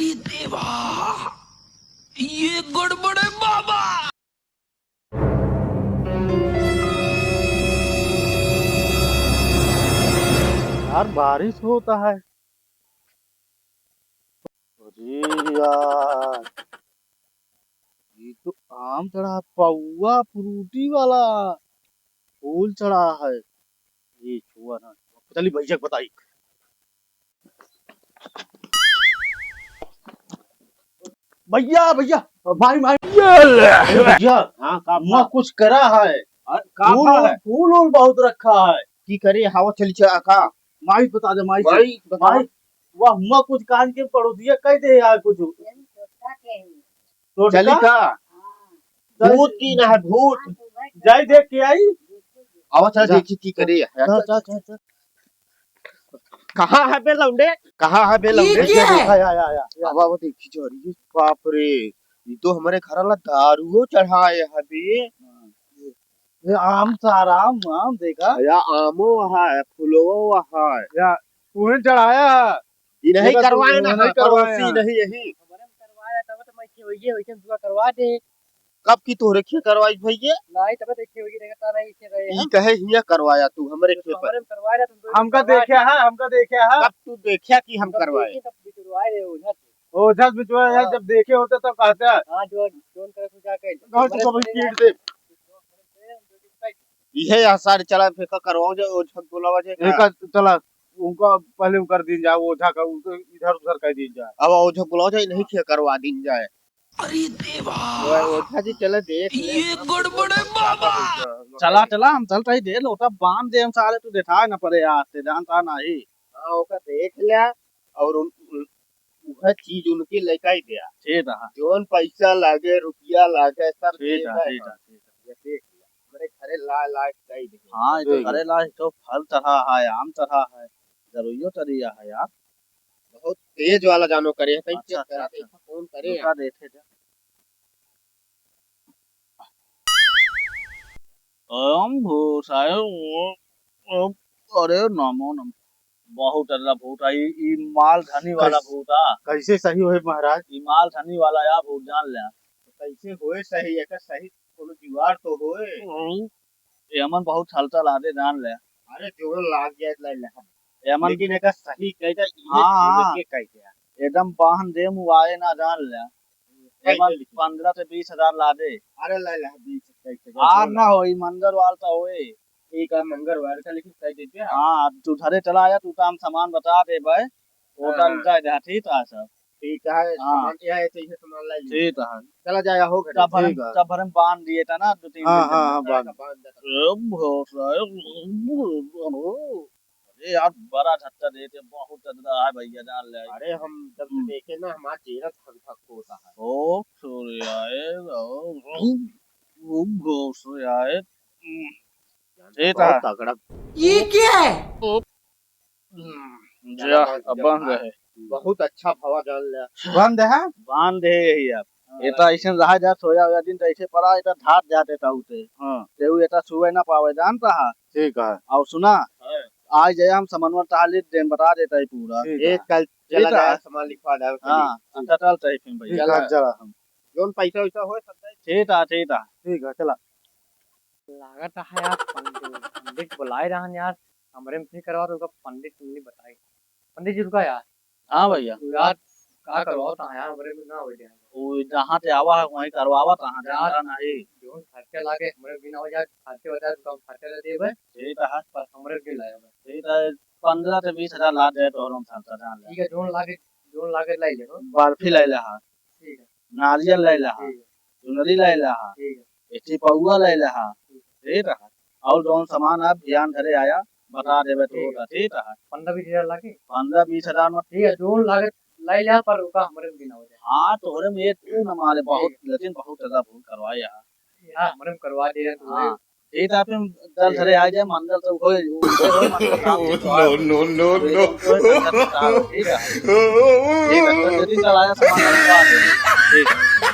अरे देवा, ये गड़बड़ है बाबा। यार बारिश होता है। अरे यार, ये तो आम चढ़ा, पौवा फ्रूटी वाला फूल चढ़ा है। ये छुआ ना, चलिए भैया बताइए। भैया भैया, भाई भाई भैया, हाँ मैं कुछ करा है। है फूल वूल बहुत रखा है। की करे हवा चली का माई बता दे, माई भाई बता माई वाह, मैं कुछ कान के पड़ोसिया कह दे यार कुछ। तो चली का भूत की ना है भूत जाई देख के आई। हवा चल जा। देखी की करे कहाँ है बे लौंडे कहाँ है बे लौंडे हवा वो देखी जा रही है बाप रे ये तो हमारे घर वाला दारू चढ़ाए है बे ये आम सारा आम देखा या आमो है फूलो है या तूने चढ़ाया है। ये नहीं करवाए ना नहीं करवाए पड़ोसी हैं। नहीं यही करवाया तब तो मैं के होइए होइए दुआ करवा दे कब की तोरे खेत करवाई भैया नहीं तब तो के होइए देखता नहीं के रहे ई हम कहे हिया करवाया तू हमरे खेत पर हमारे करवाया तुम हमका देखा है, हमका देखा है। कब तू देखा कि हम करवाए तब बिटुरवाए रे उधर ओ जब बिचवा यार, जब देखे होते तब कहते हैं हां जो जोन करे तू जाके कहाँ तो कभी पीट दे। यही आसार चला फेंका करवाओ जो ओझक बोलावा जे एक चला उनका पहले वो कर दी जाए, वो ओझा का उनको इधर उधर कर दी जाए। अब ओझक बुलाओ जाए नहीं खे करवा दिन जाए अरे देवा, ओझा जी चले देख ले ये गड़बड़ है बाबा। चला चला हम चलता ही दे लोटा बांध दे हम सारे, तू देखा ना पड़े यार से जानता नहीं। हां ओका देख लिया और वह चीज उनकी लेके ही दिया ठीक है जोन पैसा लागे रुपया लागे सब ठीक है ये देख लिया मेरे घरे ला ला कई दे हाँ, ये तो करे ला तो फल चढ़ा है, आम चढ़ा है, जरूरियो चढ़िया है यार। बहुत तेज वाला जानो करे है कहीं अच्छा, करा अच्छा, देखा कौन करे दूसरा देखे जा। ओम भूषाय अरे नमो नमः। बहुत अल्लाह भूत आई, ई माल धनी वाला भूता। कैसे सही होए महाराज? ई माल धनी वाला या भूत जान ले। कैसे होए सही है का सही कोनो जुगाड़ तो होए ये हमन बहुत छलता लादे जान ले। अरे जोन लाग गया ला ला ये हमन लेकिन एका सही कहता हाँ, ये कह दिया एकदम बाहन दे मुआए ना जान ले। एमन 15 से 20 हजार लादे। अरे ला ला 20 कैसे आ ना होई मंगर वालता होए। ठीक है मंगलवार का लेकिन कह देते हाँ, तू धरे चला आया, तू काम सामान बता दे भाई, होटल जाए जा ठीक है सब। ठीक है सामान क्या है चाहिए सामान ला लीजिए ठीक है, चला जाया हो घर तब भरम बांध दिए था ना 2-3 दिन। हाँ बांध अरे यार बड़ा झटका देते, बहुत चंदा है भैया जान ले। अरे हम जब से देखे ना हमारा चेहरा थक थक होता है ओ सूर्याए ओ घोषयाए ठीक है। तगड़ा ये क्या है? जा अब बंद है, बहुत अच्छा भवा जान लिया बंद है, बांध दे यही अब। ये तो ऐसे रहा जा सोया हुआ दिन तो ऐसे पड़ा, ये तो धार जाते था उसे। हां तेऊ ये तो सुबह ना पावे जानता है। ठीक है, और सुना आज जाए हम समन्वय तालिद दिन बता देता है पूरा। एक कल चला जाए सामान लिखवा दे हां अच्छा चलता है फिर भैया। चला चला हम जोन पैसा वैसा होए सब ठीक है चला। लागत है यार पंडित बुलाए रहन यार हमरे में नहीं करवा तो पंडित नहीं बताए पंडित जी रुका यार। हां भैया यार का करवाओ ता यार हमरे में ना हो जाए वो जहां से आवा है वहीं करवावा, कहां जाता नहीं। जो खर्चा लागे हमरे बिना हो जाए खर्चे बता तो खर्चा दे देबे ठीक है, पर हमरे के लाए ठीक है 15 से 20 हजार ला दे तो हम चलता जान ले। ठीक है जोन लागे लाई ले बर्फी ले ले, ठीक है नारियल ले ले, ठीक है चुनरी ले ले, ठीक है इसी पौवा ले ले। ठीक है, और जोन सामान आप ध्यान धरे आया बता देबे तो होगा। ठीक है 15-20 हजार लागे 15-20 हजार में ठीक है जोन लागे लाई ले पर रुका हमरे बिना हो जाए। हाँ तोरे में ये तू न मारे बहुत, लेकिन बहुत ज्यादा भूल करवाया यार हमरे में करवा दे रहे तू। हाँ ठीक है, फिर दल धरे आ जाए मंदिर तो होए नो नो नो ठीक है, ठीक है चलाया सामान ठीक है।